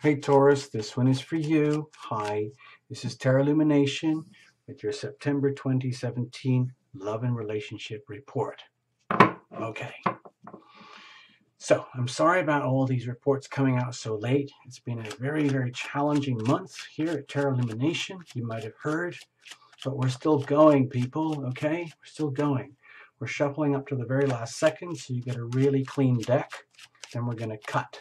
Hey Taurus, this one is for you. Hi, this is Tarot Lumination with your September 2017 Love and Relationship Report. Okay, so I'm sorry about all these reports coming out so late. It's been a very, very challenging month here at Tarot Lumination. You might have heard, but we're still going, people, okay? We're still going. We're shuffling up to the very last second, so you get a really clean deck. Then we're going to cut.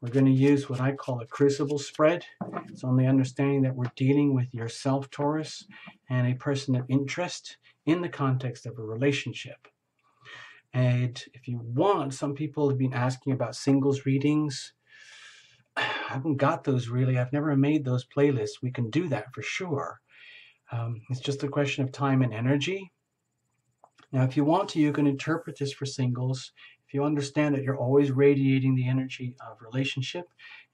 We're going to use what I call a crucible spread. It's on the understanding that we're dealing with yourself, Taurus, and a person of interest in the context of a relationship. And if you want, some people have been asking about singles readings. I haven't got those really. I've never made those playlists. We can do that for sure. It's just a question of time and energy. Now, if you want to, you can interpret this for singles. If you understand that you're always radiating the energy of relationship,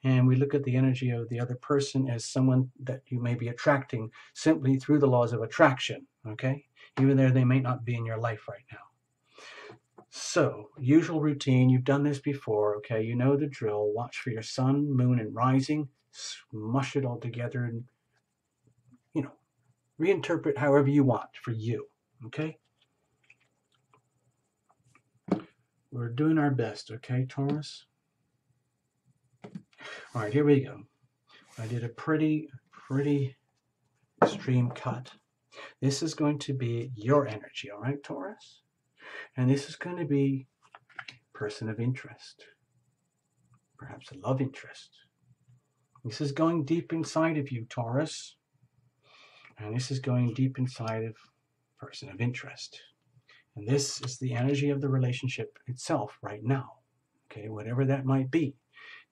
and we look at the energy of the other person as someone that you may be attracting simply through the laws of attraction, okay? Even though they may not be in your life right now. So, usual routine, you've done this before, okay? You know the drill. Watch for your sun, moon, and rising. Smush it all together and, reinterpret however you want for you, okay? We're doing our best, okay, Taurus? All right, here we go. I did a pretty extreme cut. This is going to be your energy, all right, Taurus? And this is going to be person of interest, perhaps a love interest. This is going deep inside of you, Taurus. And this is going deep inside of person of interest. And this is the energy of the relationship itself right now, okay, whatever that might be.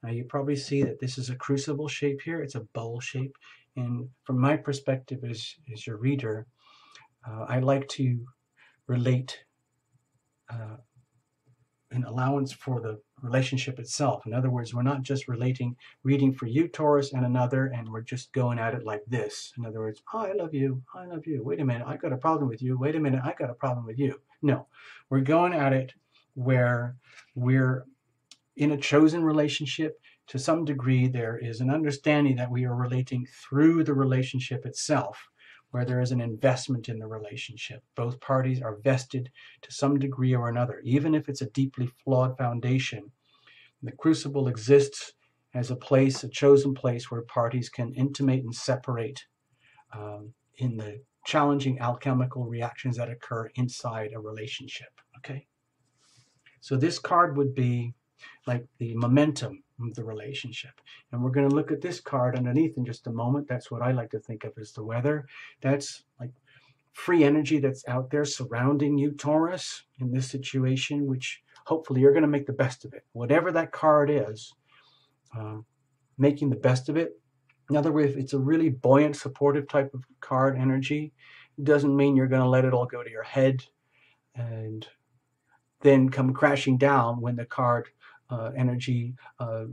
Now you probably see that this is a crucible shape here. It's a bowl shape. And from my perspective as your reader, I like to relate an allowance for the relationship itself. In other words, we're not just reading for you, Taurus, and another, and we're just going at it like this. In other words, oh, I love you. I love you. Wait a minute, I got a problem with you. Wait a minute, I got a problem with you. No, we're going at it where we're in a chosen relationship. To some degree, there is an understanding that we are relating through the relationship itself, where there is an investment in the relationship. Both parties are vested to some degree or another, even if it's a deeply flawed foundation. The crucible exists as a place, a chosen place where parties can intimate and separate in the challenging alchemical reactions that occur inside a relationship, okay? So this card would be like the momentum of the relationship. And we're going to look at this card underneath in just a moment. That's what I like to think of as the weather. That's like free energy that's out there surrounding you, Taurus, in this situation, which hopefully you're going to make the best of it. Whatever that card is, making the best of it. In other words, if it's a really buoyant, supportive type of card energy, it doesn't mean you're going to let it all go to your head and then come crashing down when the card energy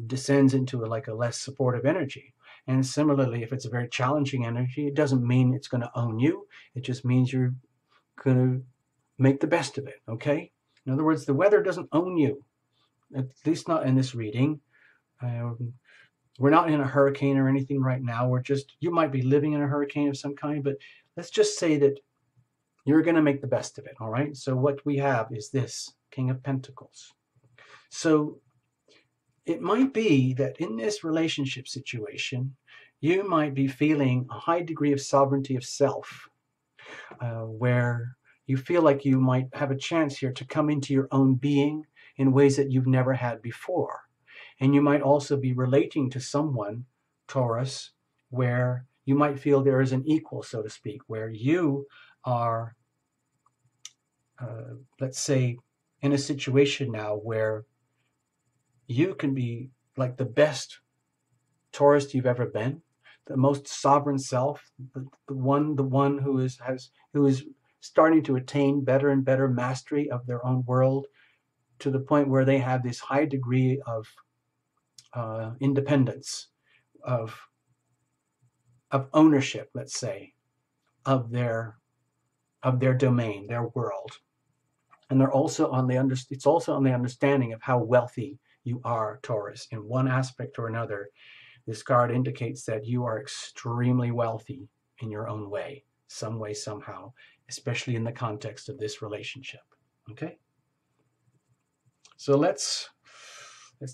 descends into a less supportive energy. And similarly, if it's a very challenging energy, it doesn't mean it's going to own you. It just means you're going to make the best of it, okay? In other words, the weather doesn't own you, at least not in this reading. We're not in a hurricane or anything right now. You might be living in a hurricane of some kind, but let's just say that you're going to make the best of it, all right? So what we have is this, King of Pentacles. So it might be that in this relationship situation, you might be feeling a high degree of sovereignty of self, where you feel like you might have a chance here to come into your own being in ways that you've never had before. And you might also be relating to someone, Taurus, where you might feel there is an equal, so to speak, where you are, let's say, in a situation now where you can be like the best Taurus you've ever been, the most sovereign self, the one who is starting to attain better and better mastery of their own world, to the point where they have this high degree of independence, of ownership, let's say, of their domain, their world. And they're also it's also on the understanding of how wealthy you are, Taurus, in one aspect or another. This card indicates that you are extremely wealthy in your own way, some way, somehow, especially in the context of this relationship. Okay? So let's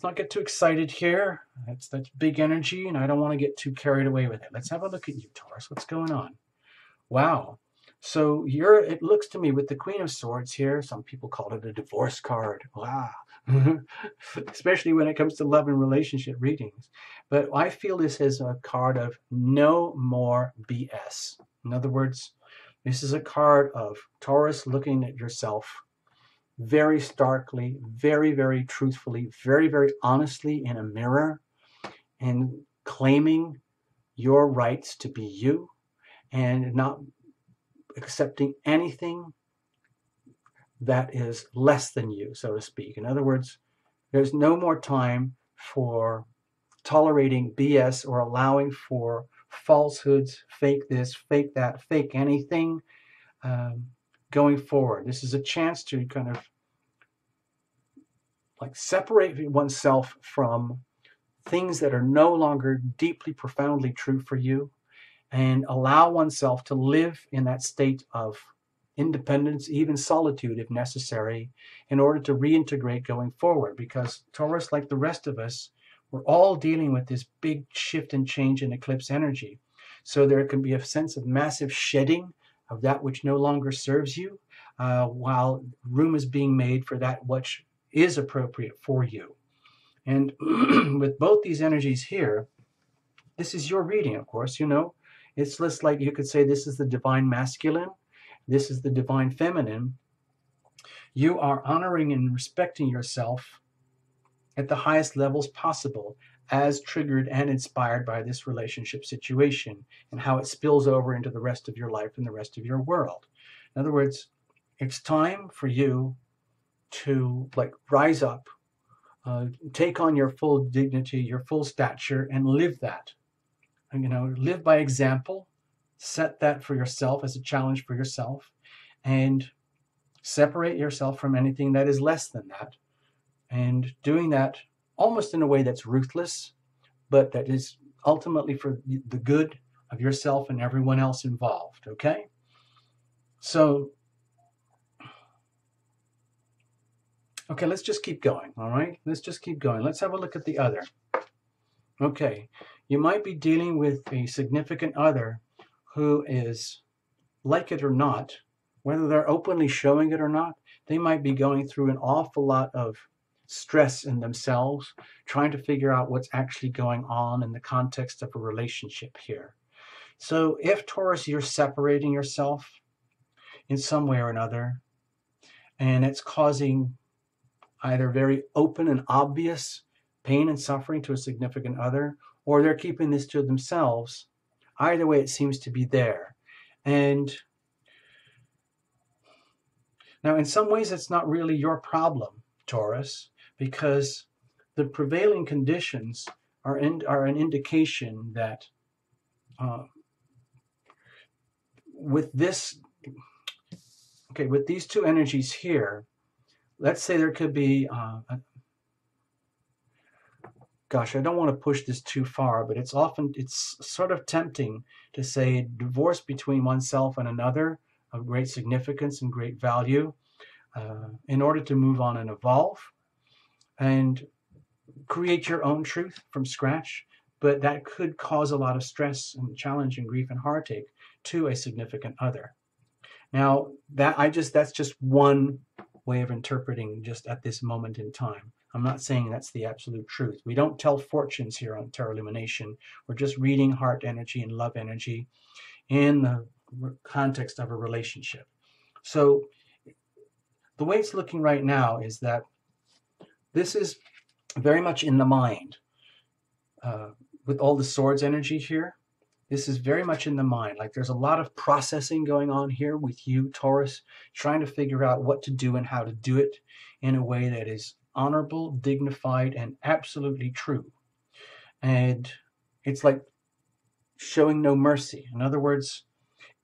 not get too excited here. That's big energy, and I don't want to get too carried away with it. Let's have a look at you, Taurus. What's going on? Wow. So it looks to me with the Queen of Swords here, some people call it a divorce card. Wow. Especially when it comes to love and relationship readings. But I feel this is a card of no more BS. In other words, this is a card of Taurus looking at yourself very starkly, very, very truthfully, very, very honestly in a mirror, and claiming your rights to be you and not accepting anything that is less than you, so to speak. In other words, there's no more time for tolerating BS or allowing for falsehoods, fake this, fake that, fake anything going forward. This is a chance to kind of like separate oneself from things that are no longer deeply, profoundly true for you, and allow oneself to live in that state of independence, even solitude if necessary, in order to reintegrate going forward. Because Taurus, like the rest of us, we're all dealing with this big shift and change in eclipse energy. So there can be a sense of massive shedding of that which no longer serves you, while room is being made for that which is appropriate for you. And with both these energies here, this is your reading, of course, you know. It's just like you could say this is the divine masculine, this is the divine feminine. You are honoring and respecting yourself at the highest levels possible, as triggered and inspired by this relationship situation and how it spills over into the rest of your life and the rest of your world. In other words, it's time for you to like rise up, take on your full dignity, your full stature, and live that. And, you know, live by example, set that for yourself as a challenge for yourself, and separate yourself from anything that is less than that. And doing that almost in a way that's ruthless, but that is ultimately for the good of yourself and everyone else involved, okay? So, okay, let's just keep going, all right? Let's just keep going. Let's have a look at the other. Okay, you might be dealing with a significant other who is, like it or not, whether they're openly showing it or not, they might be going through an awful lot of stress in themselves, trying to figure out what's actually going on in the context of a relationship here. So if, Taurus, you're separating yourself in some way or another, and it's causing either very open and obvious pain and suffering to a significant other, or they're keeping this to themselves, either way it seems to be there. And now in some ways it's not really your problem, Taurus, because the prevailing conditions are an indication that with this, okay, with these two energies here, let's say there could be, gosh, I don't want to push this too far, but it's sort of tempting to say divorce between oneself and another of great significance and great value in order to move on and evolve and create your own truth from scratch. But that could cause a lot of stress and challenge and grief and heartache to a significant other. Now, that's just one way of interpreting just at this moment in time. I'm not saying that's the absolute truth. We don't tell fortunes here on Tarot Illumination. We're just reading heart energy and love energy in the context of a relationship. So the way it's looking right now is that this is very much in the mind. With all the swords energy here, this is very much in the mind. Like there's a lot of processing going on here with you, Taurus, trying to figure out what to do and how to do it in a way that is honorable, dignified, and absolutely true. And it's like showing no mercy. In other words,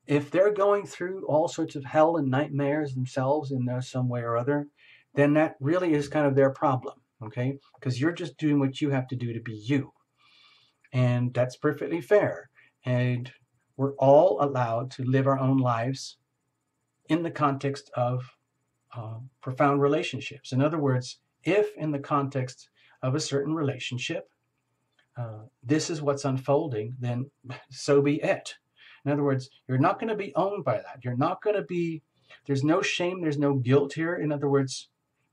if they're going through all sorts of hell and nightmares themselves in there some way or other, then that really is kind of their problem, okay? Because you're just doing what you have to do to be you. And that's perfectly fair. And we're all allowed to live our own lives in the context of profound relationships. In other words, if in the context of a certain relationship, this is what's unfolding, then so be it. In other words, you're not going to be owned by that. You're not going to be, there's no shame, there's no guilt here. In other words,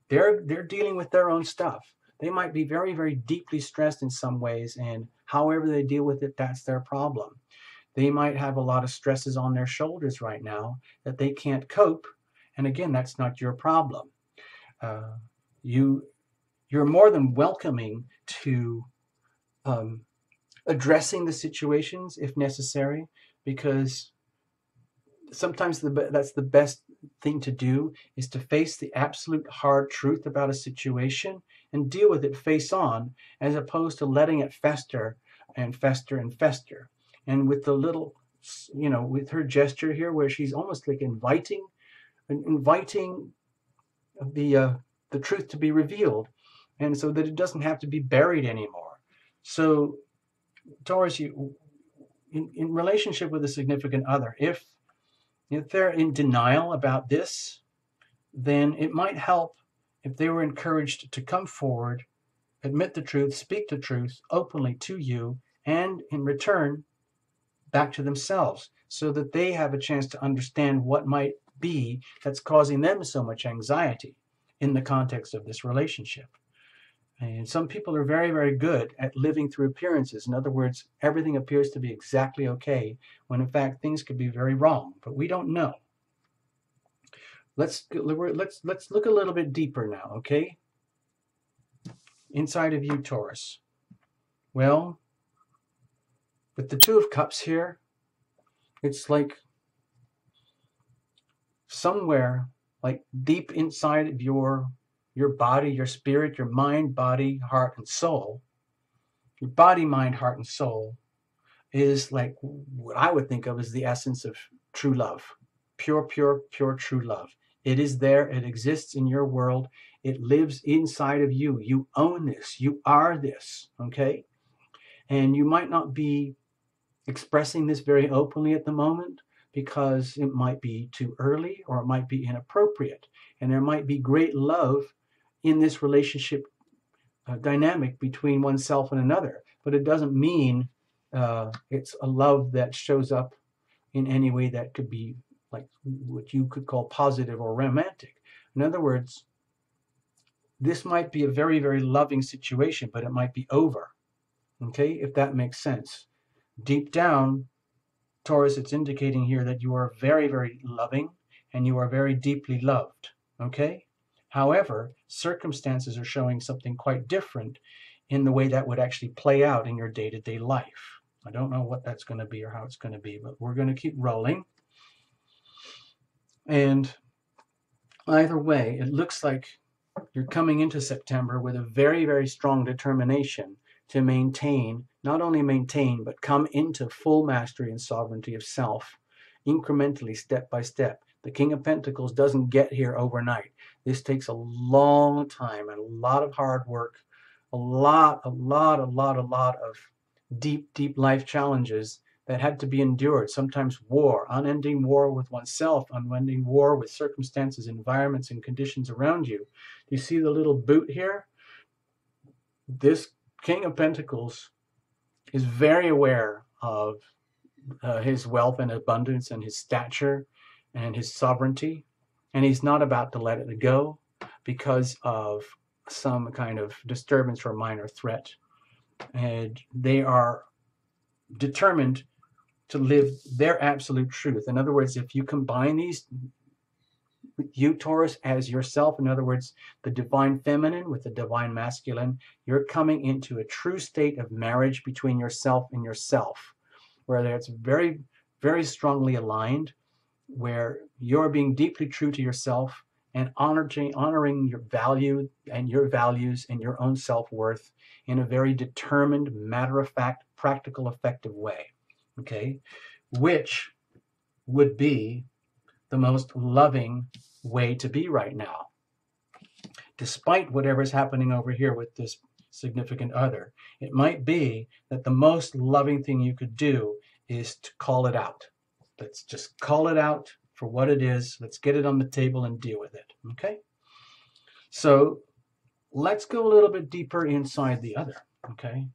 they're dealing with their own stuff. They might be very, very deeply stressed in some ways, and however they deal with it, that's their problem. They might have a lot of stresses on their shoulders right now that they can't cope. And again, that's not your problem. You're more than welcoming to addressing the situations if necessary, because sometimes that's the best thing to do, is to face the absolute hard truth about a situation and deal with it face on, as opposed to letting it fester and fester and fester. And with the little, with her gesture here, where she's almost like inviting the truth to be revealed, and so that it doesn't have to be buried anymore. So, Taurus, you in relationship with a significant other, if they're in denial about this, then it might help if they were encouraged to come forward, admit the truth, speak the truth openly to you, and in return, back to themselves, so that they have a chance to understand what might be that's causing them so much anxiety in the context of this relationship. And some people are very, very good at living through appearances. In other words, everything appears to be exactly okay, when in fact things could be very wrong, but we don't know. Let's look a little bit deeper now, okay? Inside of you, Taurus. Well, with the Two of Cups here, it's like somewhere, like deep inside of your body, your spirit, your mind, body, heart, and soul. Your body, mind, heart, and soul is like what I would think of as the essence of true love. Pure, pure, pure, true love. It is there. It exists in your world. It lives inside of you. You own this. You are this, okay? And you might not be expressing this very openly at the moment, because it might be too early, or it might be inappropriate. And there might be great love in this relationship dynamic between oneself and another. But it doesn't mean it's a love that shows up in any way that could be like what you could call positive or romantic. In other words, this might be a very, very loving situation, but it might be over. Okay, if that makes sense. Deep down, Taurus, it's indicating here that you are very, very loving and you are very deeply loved. Okay? However, circumstances are showing something quite different in the way that would actually play out in your day-to-day life. I don't know what that's going to be or how it's going to be, but we're going to keep rolling. And either way, it looks like you're coming into September with a very, very strong determination to maintain, not only maintain, but come into full mastery and sovereignty of self, incrementally, step by step. The King of Pentacles doesn't get here overnight. This takes a long time and a lot of hard work, a lot of deep, deep life challenges that had to be endured. Sometimes war, unending war with oneself, unending war with circumstances, environments, and conditions around you. Do you see the little boot here? This King of Pentacles is very aware of his wealth and abundance and his stature and his sovereignty, and he's not about to let it go because of some kind of disturbance or minor threat. And they are determined to live their absolute truth. In other words, if you combine these, you, Taurus, as yourself, in other words, the divine feminine with the divine masculine, you're coming into a true state of marriage between yourself and yourself, where it's very, very strongly aligned, where you're being deeply true to yourself and honoring your value and your values and your own self-worth in a very determined, matter-of-fact, practical, effective way, okay? Which would be the most loving way to be right now. Despite whatever's happening over here with this significant other, It might be that the most loving thing you could do is to call it out. Let's just call it out for what it is. Let's get it on the table and deal with it. Okay? So let's go a little bit deeper inside the other. Okay?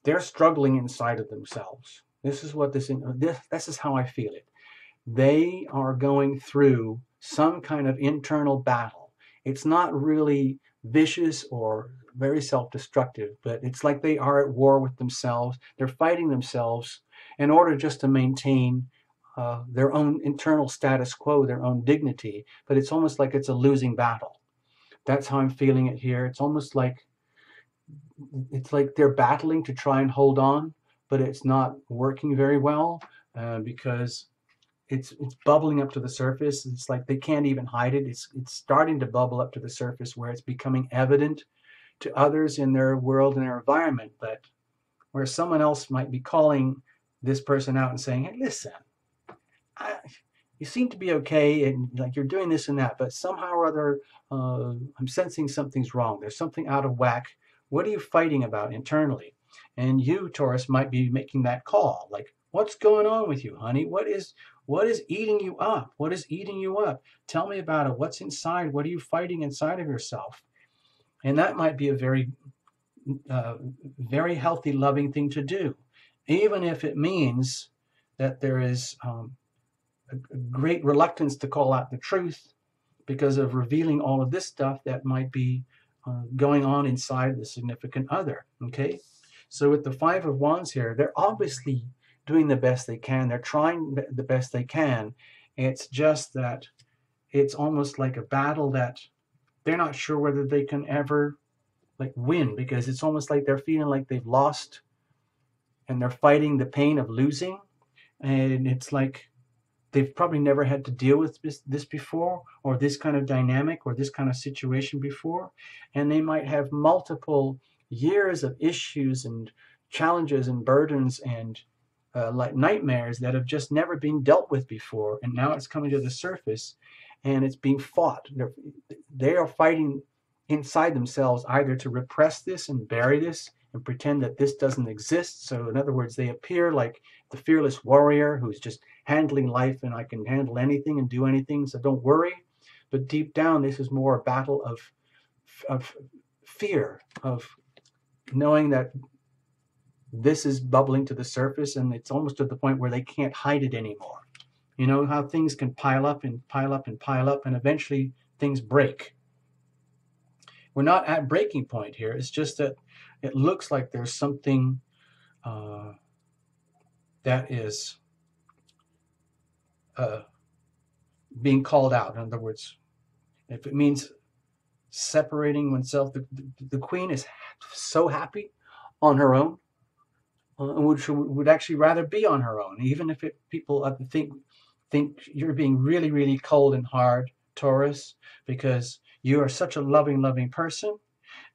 They're struggling inside of themselves. This is what this is how I feel it. They are going through some kind of internal battle. It's not really vicious or very self-destructive, but it's like they are at war with themselves. They're fighting themselves in order just to maintain their own internal status quo, their own dignity, but it's almost like it's a losing battle. That's how I'm feeling it here. It's almost like they're battling to try and hold on, but it's not working very well because it's bubbling up to the surface. It's like they can't even hide it. It's starting to bubble up to the surface where it's becoming evident to others in their world and their environment, but where someone else might be calling this person out and saying, hey, listen, you seem to be okay and like you're doing this and that, but somehow or other I'm sensing something's wrong. There's something out of whack. What are you fighting about internally? And you, Taurus, might be making that call, like, what's going on with you, honey? What is eating you up? What is eating you up? Tell me about it. What's inside? What are you fighting inside of yourself? And that might be a very, very healthy, loving thing to do, even if it means that there is a great reluctance to call out the truth because of revealing all of this stuff that might be going on inside the significant other. Okay, so with the Five of Wands here, they're obviously doing the best they can. They're trying the best they can. It's just that it's almost like a battle that they're not sure whether they can ever like win, because it's almost like they're feeling like they've lost and they're fighting the pain of losing. And it's like they've probably never had to deal with this before, or this kind of dynamic or this kind of situation before. And they might have multiple years of issues and challenges and burdens and like nightmares that have just never been dealt with before. And now it's coming to the surface and it's being fought. They are fighting inside themselves either to repress this and bury this and pretend that this doesn't exist. So in other words, they appear like the fearless warrior who's just handling life and I can handle anything and do anything, so don't worry. But deep down, this is more a battle of fear, of knowing that this is bubbling to the surface and it's almost to the point where they can't hide it anymore. You know how things can pile up and pile up and pile up and eventually things break. We're not at breaking point here. It's just that it looks like there's something that is being called out. In other words, if it means separating oneself, the queen is so happy on her own, would actually rather be on her own, even if people think you're being really, really cold and hard, Taurus, because you are such a loving person,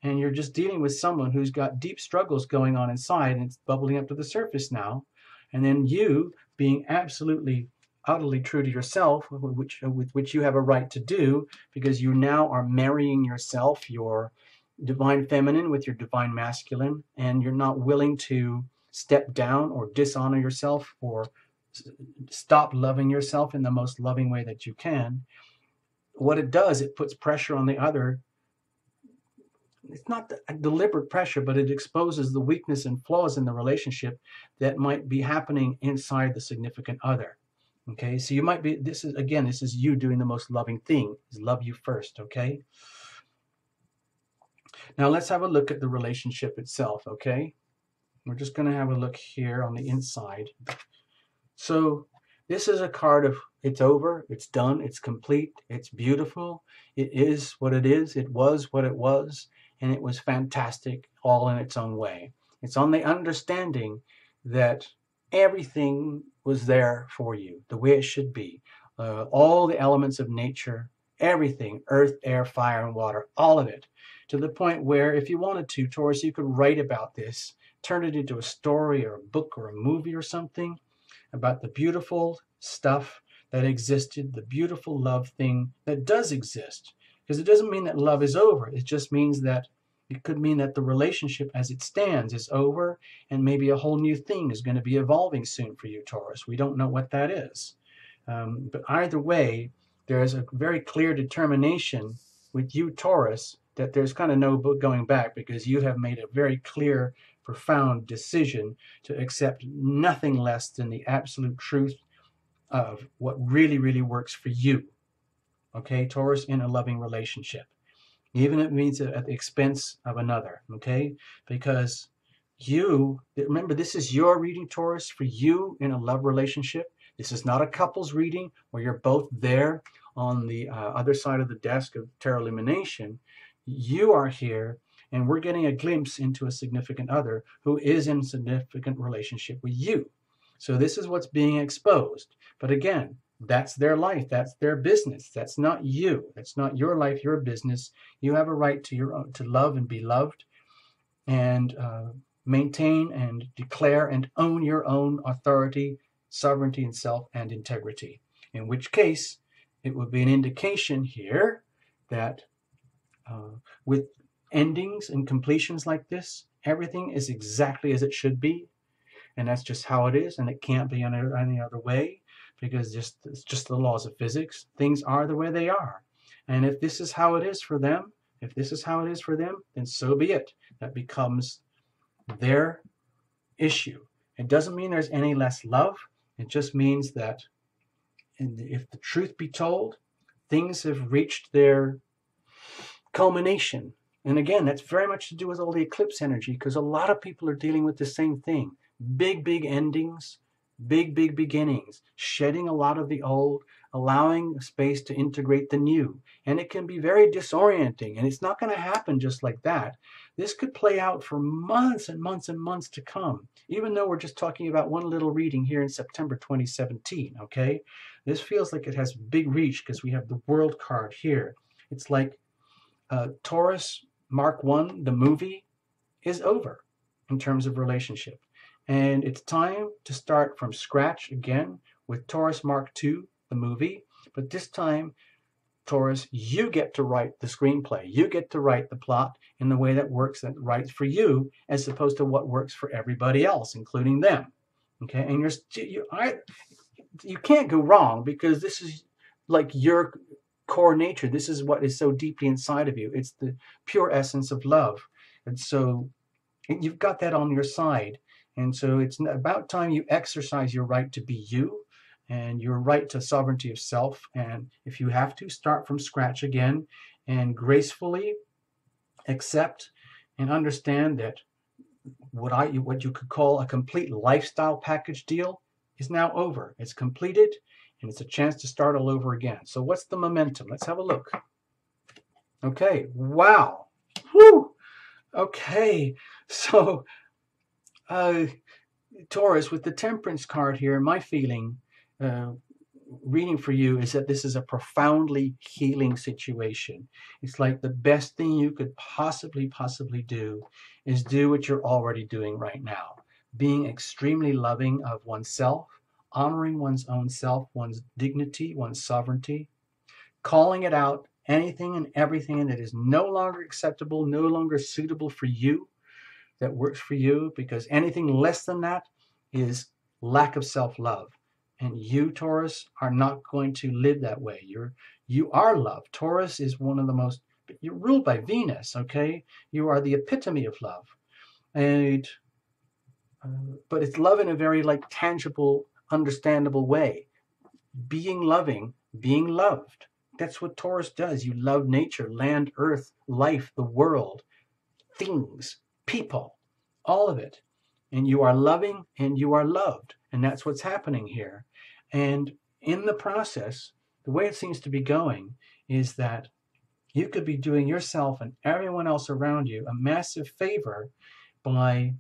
and you're just dealing with someone who's got deep struggles going on inside, and it's bubbling up to the surface now. And then you being absolutely, utterly true to yourself, with which you have a right to do, because you now are marrying yourself, your divine feminine with your divine masculine, and you're not willing to step down or dishonor yourself or stop loving yourself in the most loving way that you can. What it does, it puts pressure on the other. It's not a deliberate pressure, but it exposes the weakness and flaws in the relationship that might be happening inside the significant other. Okay, so you might be, this is you doing the most loving thing, is love you first, okay? Now let's have a look at the relationship itself, okay? We're just going to have a look here on the inside. So this is a card of it's over, it's done, it's complete, it's beautiful, it is what it is, it was what it was, and it was fantastic all in its own way. It's on the understanding that everything was there for you, the way it should be. All the elements of nature, everything, earth, air, fire, and water, all of it, to the point where if you wanted to, Taurus, you could write about this, turn it into a story or a book or a movie or something about the beautiful stuff that existed, the beautiful love thing that does exist. Because it doesn't mean that love is over. It just means that It could mean that the relationship as it stands is over, and maybe a whole new thing is going to be evolving soon for you, Taurus. We don't know what that is. But either way, there's a very clear determination with you, Taurus, that there's kind of no going back, because you have made a very clear, profound decision to accept nothing less than the absolute truth of what really, really works for you. Okay, Taurus, in a loving relationship. Even if it means at the expense of another, okay? Because you, remember, this is your reading, Taurus, for you in a love relationship. This is not a couple's reading where you're both there on the other side of the desk of Tarot Lumination. You are here, and we're getting a glimpse into a significant other who is in a significant relationship with you. So this is what's being exposed. But again, that's their life. That's their business. That's not you. That's not your life, your business. You have a right to love and be loved, and maintain and declare and own your own authority, sovereignty, and self and integrity. In which case, it would be an indication here that with endings and completions like this, everything is exactly as it should be. And that's just how it is, and it can't be any other way, because it's just the laws of physics. Things are the way they are. And if this is how it is for them, then so be it. That becomes their issue. It doesn't mean there's any less love. It just means that if the truth be told, things have reached their culmination. And again, that's very much to do with all the eclipse energy, because a lot of people are dealing with the same thing. Big, big endings, big, big beginnings, shedding a lot of the old, allowing space to integrate the new. And it can be very disorienting, and it's not going to happen just like that. This could play out for months and months and months to come, even though we're just talking about one little reading here in September 2017, okay? This feels like it has big reach because we have the World card here. It's like Taurus Mark 1, the movie, is over in terms of relationship. And it's time to start from scratch again with Taurus Mark 2, the movie. But this time, Taurus, you get to write the screenplay. You get to write the plot in the way that works, that writes for you, as opposed to what works for everybody else, including them. Okay, and you can't go wrong, because this is like your core nature. This is what is so deeply inside of you. It's the pure essence of love. And so you've got that on your side. And so it's about time you exercise your right to be you and your right to sovereignty of self. And if you have to, start from scratch again and gracefully accept and understand that what you could call a complete lifestyle package deal is now over. It's completed, and it's a chance to start all over again. So what's the momentum? Let's have a look. Okay, wow. Whew. Okay, so Taurus, with the Temperance card here, my feeling, reading for you, is that this is a profoundly healing situation. It's like the best thing you could possibly do is do what you're already doing right now. Being extremely loving of oneself, honoring one's own self, one's dignity, one's sovereignty, calling it out, anything and everything that is no longer acceptable, no longer suitable for you, that works for you, because anything less than that is lack of self-love. And you, Taurus, are not going to live that way. You are love. Taurus is one of the most, you're ruled by Venus, okay? You are the epitome of love. And but it's love in a very tangible, understandable way. Being loving, being loved. That's what Taurus does. You love nature, land, earth, life, the world, things, people, all of it. And you are loving and you are loved. And that's what's happening here. And in the process, the way it seems to be going is that you could be doing yourself and everyone else around you a massive favor by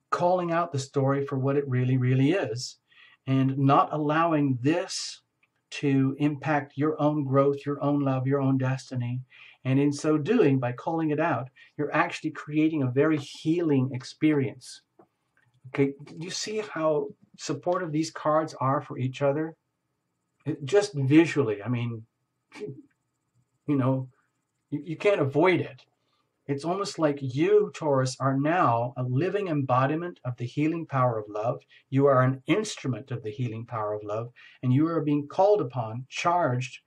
calling out the story for what it really, really is, and not allowing this to impact your own growth, your own love, your own destiny. And in so doing, by calling it out, you're actually creating a very healing experience. Okay, you see how supportive these cards are for each other? Just visually, I mean, you can't avoid it. It's almost like you, Taurus, are now a living embodiment of the healing power of love. You are an instrument of the healing power of love, and you are being called upon, charged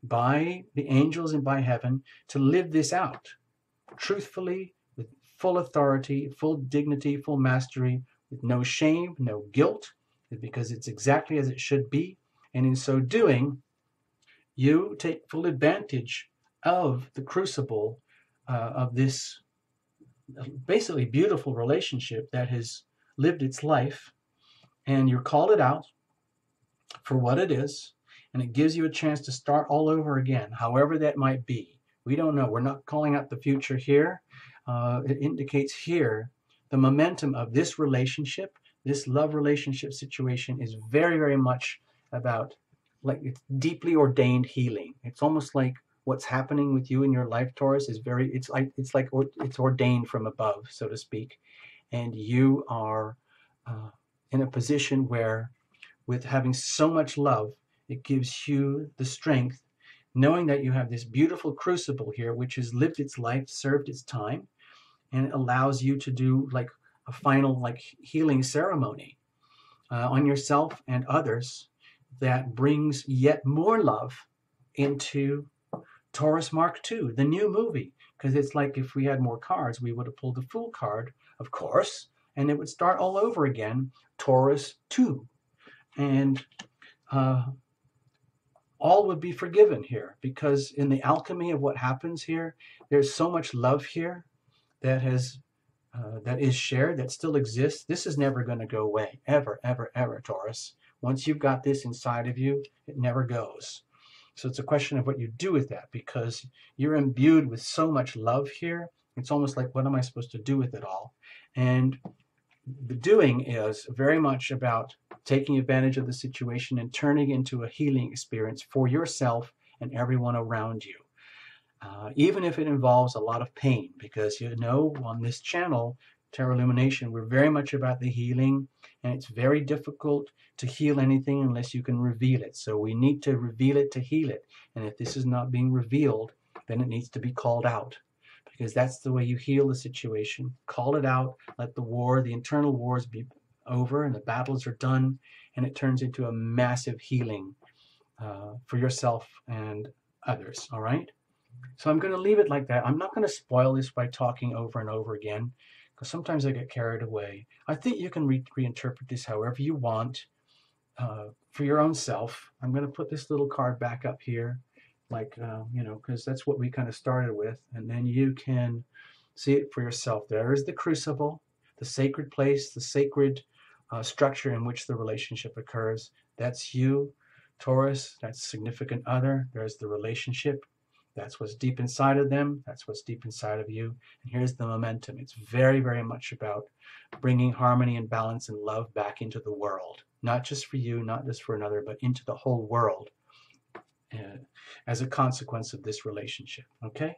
by the angels and by heaven to live this out truthfully, with full authority, full dignity, full mastery, with no shame, no guilt, because it's exactly as it should be. And in so doing, you take full advantage of the crucible of this basically beautiful relationship that has lived its life, and you call it out for what it is, and it gives you a chance to start all over again, however that might be. We don't know. We're not calling out the future here. It indicates here the momentum of this relationship, this love relationship situation is very, very much about like it's deeply ordained healing. It's almost like what's happening with you in your life, Taurus, is very, it's ordained from above, so to speak. And you are in a position where, with having so much love, it gives you the strength, knowing that you have this beautiful crucible here, which has lived its life, served its time, and it allows you to do like a final like healing ceremony on yourself and others that brings yet more love into Taurus Mark II, the new movie. Because it's like if we had more cards, we would have pulled the Fool card, of course, and it would start all over again, Taurus 2. And all would be forgiven here, because in the alchemy of what happens here, there's so much love here that is shared, that still exists. This is never going to go away, ever, ever, ever, Taurus. Once you've got this inside of you, it never goes. So it's a question of what you do with that, because you're imbued with so much love here. It's almost like, what am I supposed to do with it all? And the doing is very much about taking advantage of the situation and turning it into a healing experience for yourself and everyone around you. Even if it involves a lot of pain, because you know on this channel, Tarot Illumination, we're very much about the healing, and it's very difficult to heal anything unless you can reveal it. So we need to reveal it to heal it. And if this is not being revealed, then it needs to be called out, because that's the way you heal the situation. Call it out, let the war, the internal wars be over, and the battles are done, and it turns into a massive healing for yourself and others, all right? So I'm going to leave it like that. I'm not going to spoil this by talking over and over again, because sometimes I get carried away. I think you can reinterpret this however you want for your own self. I'm going to put this little card back up here, like, because that's what we kind of started with. And then you can see it for yourself. There is the crucible, the sacred place, the sacred structure in which the relationship occurs. That's you, Taurus. That's significant other. There's the relationship. That's what's deep inside of them. That's what's deep inside of you. And here's the momentum. It's very, very much about bringing harmony and balance and love back into the world. Not just for you, not just for another, but into the whole world as a consequence of this relationship. Okay?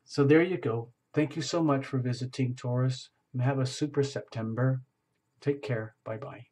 So there you go. Thank you so much for visiting, Taurus. Have a super September. Take care. Bye-bye.